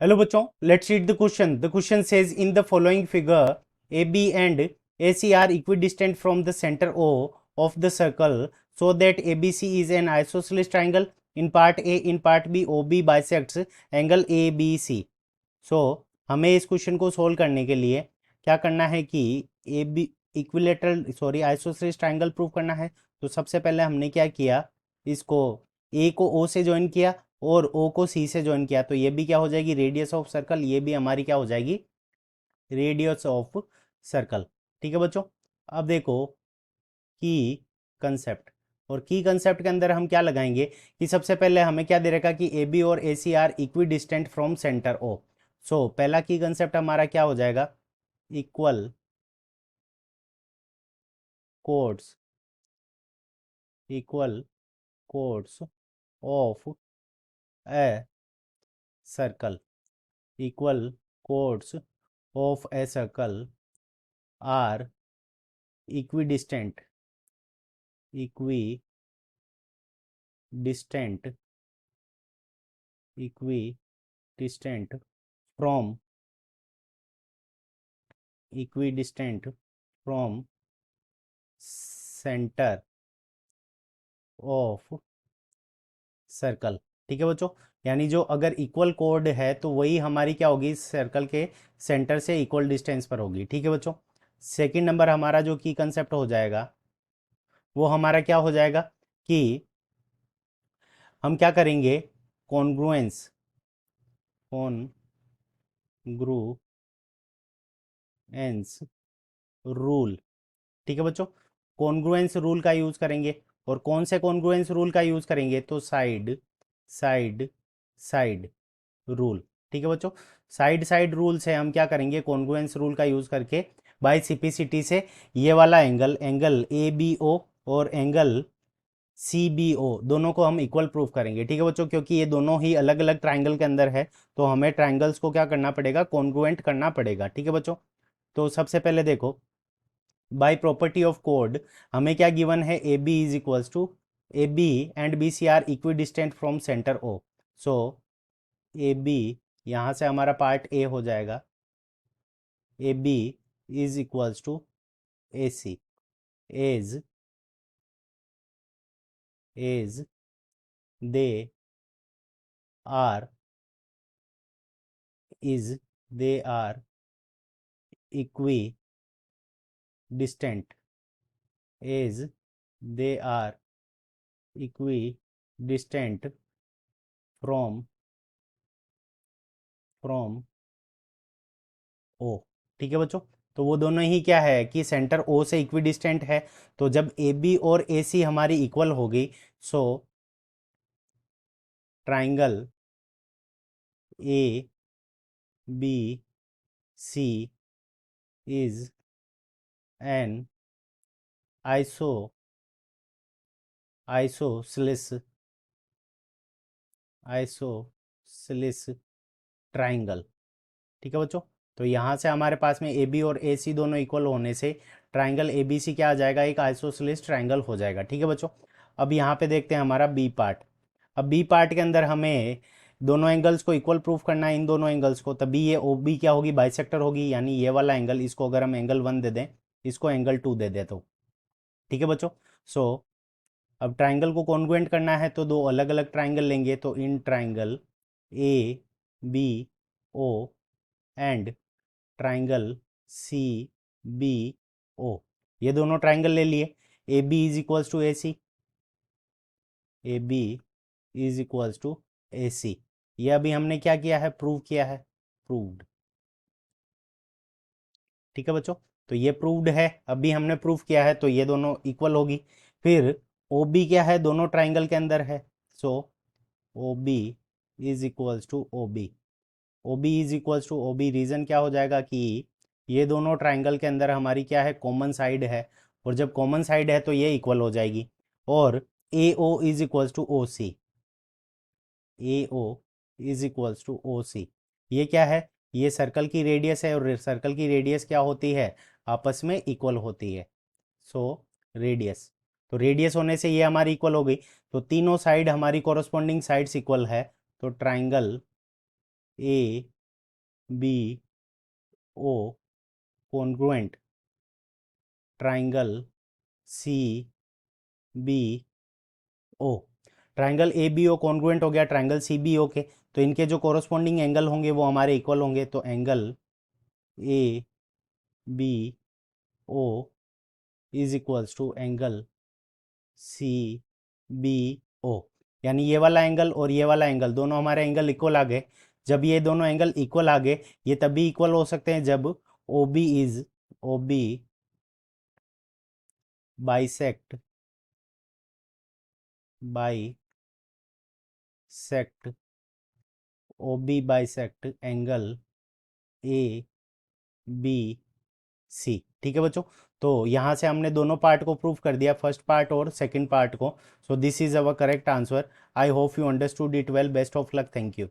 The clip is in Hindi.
हेलो बच्चों, let's read the question. The question says in the following figure A B and A C are equidistant from the centre O of the circle so that ABC is an isosceles triangle. In part A, in part B, OB bisects angle ABC. So हमें इस क्वेश्चन को सोल्व करने के लिए क्या करना है कि A B equilateral isosceles triangle prove करना है. तो सबसे पहले हमने क्या किया, इसको ए को ओ से ज्वाइन किया और ओ को सी से ज्वाइन किया. तो ये भी क्या हो जाएगी, रेडियस ऑफ सर्कल. ये भी हमारी क्या हो जाएगी, रेडियस ऑफ सर्कल. ठीक है बच्चों. अब देखो की कंसेप्ट, और की कंसेप्ट के अंदर हम क्या लगाएंगे कि सबसे पहले हमें क्या दे रखा कि ए बी और A C are equidistant from centre O. So पहला की कंसेप्ट हमारा क्या हो जाएगा, equal chords, equal chords of a circle, equal chords of a circle are equidistant, equidistant, equidistant from, equidistant from centre of circle. ठीक है बच्चों, यानी जो अगर इक्वल कोड है तो वही हमारी क्या होगी, सर्कल के सेंटर से इक्वल डिस्टेंस पर होगी. ठीक है बच्चों. सेकंड नंबर हमारा जो की कंसेप्ट हो जाएगा वो हमारा क्या हो जाएगा कि हम क्या करेंगे, कॉन्ग्रुएंस, कॉन्ग्रुएंस रूल. ठीक है बच्चों, कॉन्ग्रुएंस रूल का यूज करेंगे. और कौन से कॉन्ग्रुएंस रूल का यूज करेंगे, तो साइड साइड साइड रूल. ठीक है बच्चों, साइड साइड रूल से हम क्या करेंगे, कॉन्ग्रुएंस रूल का यूज करके बाय सिपिसिटी से ये वाला angle, angle A B O और एंगल सी बी ओ दोनों को हम इक्वल प्रूफ करेंगे. ठीक है बच्चों, क्योंकि ये दोनों ही अलग अलग ट्राइंगल के अंदर है तो हमें ट्राइंगल्स को क्या करना पड़ेगा, कॉन्ग्रुएंट करना पड़ेगा. ठीक है बच्चों. तो सबसे पहले देखो, बाय प्रॉपर्टी ऑफ कोड हमें क्या गिवन है, A B is equals to, A B and B C are equidistant from centre O. So A B, यहाँ से हमारा पार्ट ए हो जाएगा, A B is equals to A C as as they are, is they are equidistant, as they are equidistant from from O. ठीक है बच्चों, तो वो दोनों ही क्या है कि सेंटर ओ से इक्वी डिस्टेंट है. तो जब ए बी और ए सी हमारी इक्वल होगी, so triangle A B C is an iso isosceles isosceles triangle. ठीक है बच्चों, तो यहाँ से हमारे पास में ए बी और ए सी दोनों इक्वल होने से ट्राइंगल ए बी सी क्या आ जाएगा, एक आइसोसेलेस ट्राइंगल हो जाएगा. ठीक है बच्चों. अब यहाँ पे देखते हैं हमारा बी पार्ट. अब बी पार्ट के अंदर हमें दोनों एंगल्स को इक्वल प्रूफ करना है, इन दोनों एंगल्स को. तभी ये ओ बी क्या होगी, बाइसेक्टर होगी. यानी ये वाला एंगल, इसको अगर हम एंगल 1 दे दें, इसको एंगल 2 दे दें तो. ठीक है बच्चों. सो अब ट्राइंगल को कॉन्ग्रुएंट करना है तो दो अलग अलग ट्राइंगल लेंगे. तो in triangle A B O and triangle C B O, ये दोनों ट्राइंगल ले लिए. A B is equals to A C, A B is equals to A C. ये अभी हमने क्या किया है, प्रूव किया है, प्रूव्ड. ठीक है बच्चों, तो ये प्रूव्ड है, अभी हमने प्रूव किया है, तो ये दोनों इक्वल होगी. फिर ओ बी क्या है, दोनों ट्राइंगल के अंदर है. So O B is equals to O B, O B is equals to O B. Reason क्या हो जाएगा कि ये दोनों ट्राइंगल के अंदर हमारी क्या है, कॉमन साइड है. और जब कॉमन साइड है तो ये इक्वल हो जाएगी. और A O is equals to O C, A O is equals to O C. ये क्या है, ये सर्कल की रेडियस है और सर्कल की रेडियस क्या होती है, आपस में इक्वल होती है. सो रेडियस, तो रेडियस होने से ये हमारी इक्वल हो गई. तो तीनों साइड हमारी कोरोस्पोंडिंग साइड्स इक्वल है. तो triangle A B O congruent triangle C B O. Triangle A B O congruent हो गया ट्राइंगल सी बी ओ के, तो इनके जो कोरस्पॉन्डिंग एंगल होंगे वो हमारे इक्वल होंगे, तो angle A B O is equals to angle C B O. यानी ये वाला एंगल और ये वाला एंगल दोनों हमारे एंगल इक्वल आ गए। जब ये दोनों एंगल इक्वल आ गए, ये तभी इक्वल हो सकते हैं जब O B bisect bisect O B bisect angle A B C. ठीक है बच्चों, तो यहाँ से हमने दोनों पार्ट को प्रूव कर दिया, फर्स्ट पार्ट और सेकंड पार्ट को। So this is our correct answer. I hope you understood it well. Best of luck. Thank you.